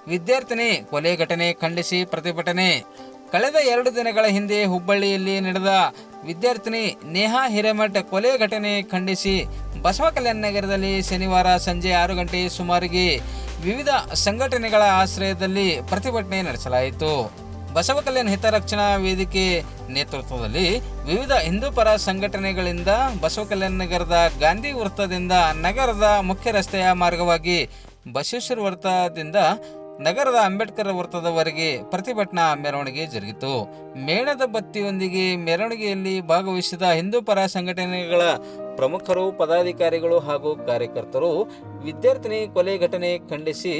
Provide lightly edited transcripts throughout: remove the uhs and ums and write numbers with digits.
ವಿದ್ಯಾರ್ಥಿನಿ ಕೊಲೆ ಘಟನೆ ಖಂಡಿಸಿ ಪ್ರತಿಭಟನೆ. ಕಳೆದ 2 ದಿನಗಳ ಹಿಂದೆ ಹುಬ್ಬಳ್ಳಿಯಲ್ಲಿ ನಡೆದ ವಿದ್ಯಾರ್ಥಿನಿ ನೇಹಾ ಹಿರೇಮಠ್ ಕೊಲೆ ಘಟನೆ ಖಂಡಿಸಿ ಬಸವಕಲ್ಯಾಣ ನಗರದಲ್ಲಿ ಶನಿವಾರ ಸಂಜೆ 6 ಗಂಟೆ ಸುಮಾರಿಗೆ ವಿವಿಧ ಸಂಘಟನೆಗಳ ಆಶ್ರಯದಲ್ಲಿ ಪ್ರತಿಭಟನೆ ನಡೆಸಲಾಯಿತು. ಬಸವಕಲ್ಯಾಣ ಹಿತರಕ್ಷಣಾ ವೇದಿಕೆ ನೇತೃತ್ವದಲ್ಲಿ ವಿವಿಧ ಹಿಂದೂ ಪರ ಸಂಘಟನೆಗಳಿಂದ ಬಸವಕಲ್ಯಾಣ ನಗರದ ಗಾಂಧಿ ವೃತ್ತದಿಂದ ನಗರದ ಮುಖ್ಯ ರಸ್ತೆಯ ಮಾರ್ಗವಾಗಿ ಬಸವೇಶ್ವರ ವೃತ್ತದಿಂದ ನಗರದ ಅಂಬೇಡ್ಕರ್ ವೃತ್ತದವರೆಗೆ ಪ್ರತಿಭಟನಾ ಮೆರವಣಿಗೆ ಜರುಗಿತು. ಮೇಣದ ಬತ್ತಿಯೊಂದಿಗೆ ಮೆರವಣಿಗೆಯಲ್ಲಿ ಭಾಗವಹಿಸಿದ ಹಿಂದೂ ಪರ ಸಂಘಟನೆಗಳ ಪ್ರಮುಖರು, ಪದಾಧಿಕಾರಿಗಳು ಹಾಗೂ ಕಾರ್ಯಕರ್ತರು ವಿದ್ಯಾರ್ಥಿನಿ ಕೊಲೆ ಘಟನೆ ಖಂಡಿಸಿ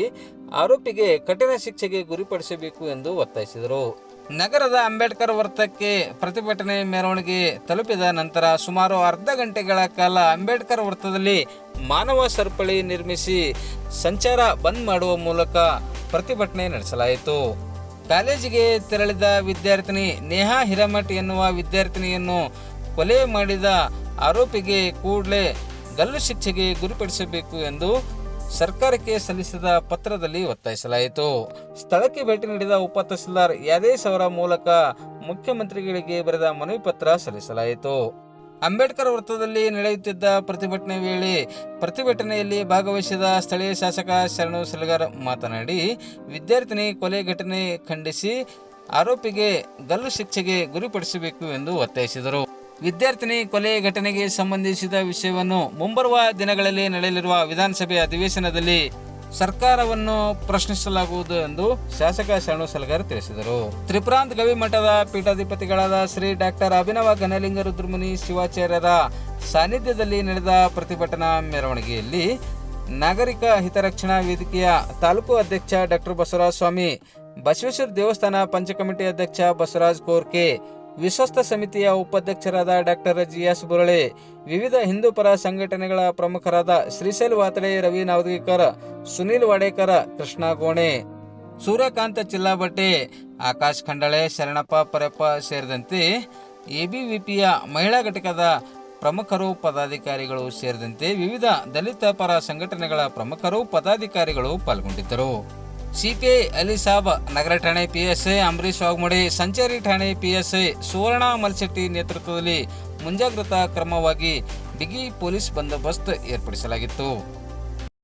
ಆರೋಪಿಗೆ ಕಠಿಣ ಶಿಕ್ಷೆಗೆ ಗುರಿಪಡಿಸಬೇಕು ಎಂದು ಒತ್ತಾಯಿಸಿದರು. ನಗರದ ಅಂಬೇಡ್ಕರ್ ವೃತ್ತಕ್ಕೆ ಪ್ರತಿಭಟನೆ ಮೆರವಣಿಗೆ ತಲುಪಿದ ನಂತರ ಸುಮಾರು ಅರ್ಧ ಗಂಟೆಗಳ ಕಾಲ ಅಂಬೇಡ್ಕರ್ ವೃತ್ತದಲ್ಲಿ ಮಾನವ ಸರಪಳಿ ನಿರ್ಮಿಸಿ ಸಂಚಾರ ಬಂದ್ ಮಾಡುವ ಮೂಲಕ ಪ್ರತಿಭಟನೆ ನಡೆಸಲಾಯಿತು. ಕಾಲೇಜಿಗೆ ತೆರಳಿದ ವಿದ್ಯಾರ್ಥಿನಿ ನೇಹಾ ಹಿರೇಮಠ್ ಎನ್ನುವ ವಿದ್ಯಾರ್ಥಿನಿಯನ್ನು ಕೊಲೆ ಮಾಡಿದ ಆರೋಪಿಗೆ ಕೂಡಲೇ ಗಲ್ಲು ಶಿಕ್ಷೆಗೆ ಗುರಿಪಡಿಸಬೇಕು ಎಂದು ಸರ್ಕಾರಕ್ಕೆ ಸಲ್ಲಿಸಿದ ಪತ್ರದಲ್ಲಿ ಒತ್ತಾಯಿಸಲಾಯಿತು. ಸ್ಥಳಕ್ಕೆ ಭೇಟಿ ನೀಡಿದ ಉಪ ತಹಸೀಲ್ದಾರ್ ಯಾದೇಶ್ ಅವರ ಮೂಲಕ ಮುಖ್ಯಮಂತ್ರಿಗಳಿಗೆ ಬರೆದ ಮನವಿ ಪತ್ರ ಸಲ್ಲಿಸಲಾಯಿತು. ಅಂಬೇಡ್ಕರ್ ವೃತ್ತದಲ್ಲಿ ನಡೆಯುತ್ತಿದ್ದ ಪ್ರತಿಭಟನೆ ವೇಳೆ ಪ್ರತಿಭಟನೆಯಲ್ಲಿ ಭಾಗವಹಿಸಿದ ಸ್ಥಳೀಯ ಶಾಸಕ ಶರಣು ಸಲಗರ್ ಮಾತನಾಡಿ, ವಿದ್ಯಾರ್ಥಿನಿ ಕೊಲೆ ಘಟನೆ ಖಂಡಿಸಿ ಆರೋಪಿಗೆ ಗಲ್ಲು ಶಿಕ್ಷೆಗೆ ಗುರಿಪಡಿಸಬೇಕು ಎಂದು ಒತ್ತಾಯಿಸಿದರು. ವಿದ್ಯಾರ್ಥಿನಿ ಕೊಲೆ ಘಟನೆಗೆ ಸಂಬಂಧಿಸಿದ ವಿಷಯವನ್ನು ಮುಂಬರುವ ದಿನಗಳಲ್ಲಿ ನಡೆಯಲಿರುವ ವಿಧಾನಸಭೆ ಅಧಿವೇಶನದಲ್ಲಿ ಸರ್ಕಾರವನ್ನು ಪ್ರಶ್ನಿಸಲಾಗುವುದು ಎಂದು ಶಾಸಕ ಶರಣು ಸಲಗರ್ ತಿಳಿಸಿದರು. ತ್ರಿಪುರಾಂತ ಗವಿಮಠದ ಪೀಠಾಧಿಪತಿಗಳಾದ ಶ್ರೀ ಡಾಕ್ಟರ್ ಅಭಿನವ ಘನಲಿಂಗ ರುದ್ರಮುನಿ ಶಿವಾಚಾರ್ಯರ ಸಾನ್ನಿಧ್ಯದಲ್ಲಿ ನಡೆದ ಪ್ರತಿಭಟನಾ ಮೆರವಣಿಗೆಯಲ್ಲಿ ನಾಗರಿಕ ಹಿತರಕ್ಷಣಾ ವೇದಿಕೆಯ ತಾಲೂಕು ಅಧ್ಯಕ್ಷ ಡಾಕ್ಟರ್ ಬಸವರಾಜ ಸ್ವಾಮಿ, ಬಸವೇಶ್ವರ ದೇವಸ್ಥಾನ ಪಂಚ ಕಮಿಟಿ ಅಧ್ಯಕ್ಷ ಬಸವರಾಜ್ ಕೋರ್ಕೆ, ವಿಶ್ವಸ್ತ ಸಮಿತಿಯ ಉಪಾಧ್ಯಕ್ಷರಾದ ಡಾಕ್ಟರ್ ಜಿಎಸ್ ಬುರಳೆ, ವಿವಿಧ ಹಿಂದೂ ಪರ ಸಂಘಟನೆಗಳ ಪ್ರಮುಖರಾದ ಶ್ರೀಶೈಲ್ ವಾತಡೆ, ರವಿ ನಾವದಗಿಕರ್, ಸುನೀಲ್ ವಾಡೇಕರ್, ಕೃಷ್ಣ ಗೋಣೆ, ಸೂರ್ಯಕಾಂತ ಚಿಲ್ಲಾಬಟ್ಟೆ, ಆಕಾಶ್ ಖಂಡಳೆ, ಶರಣಪ್ಪ ಪರಪ್ಪ ಸೇರಿದಂತೆ ಎಬಿವಿಪಿಯ ಮಹಿಳಾ ಘಟಕದ ಪ್ರಮುಖರು, ಪದಾಧಿಕಾರಿಗಳು ಸೇರಿದಂತೆ ವಿವಿಧ ದಲಿತ ಪರ ಸಂಘಟನೆಗಳ ಪ್ರಮುಖರು, ಪದಾಧಿಕಾರಿಗಳು ಪಾಲ್ಗೊಂಡಿದ್ದರು. ಸಿಪಿಐ ಅಲಿ ಸಾಬ್, ನಗರ ಠಾಣೆ ಪಿಎಸ್ಐ ಅಂಬರೀಶ್ ವಾಘಮೋಡೆ, ಸಂಚಾರಿ ಠಾಣೆ ಪಿಎಸ್ಐ ಸುವರ್ಣ ಮಲ್ಶೆಟ್ಟಿ ನೇತೃತ್ವದಲ್ಲಿ ಮುಂಜಾಗ್ರತಾ ಕ್ರಮವಾಗಿ ಬಿಗಿ ಪೊಲೀಸ್ ಬಂದೋಬಸ್ತ್ ಏರ್ಪಡಿಸಲಾಗಿತ್ತು.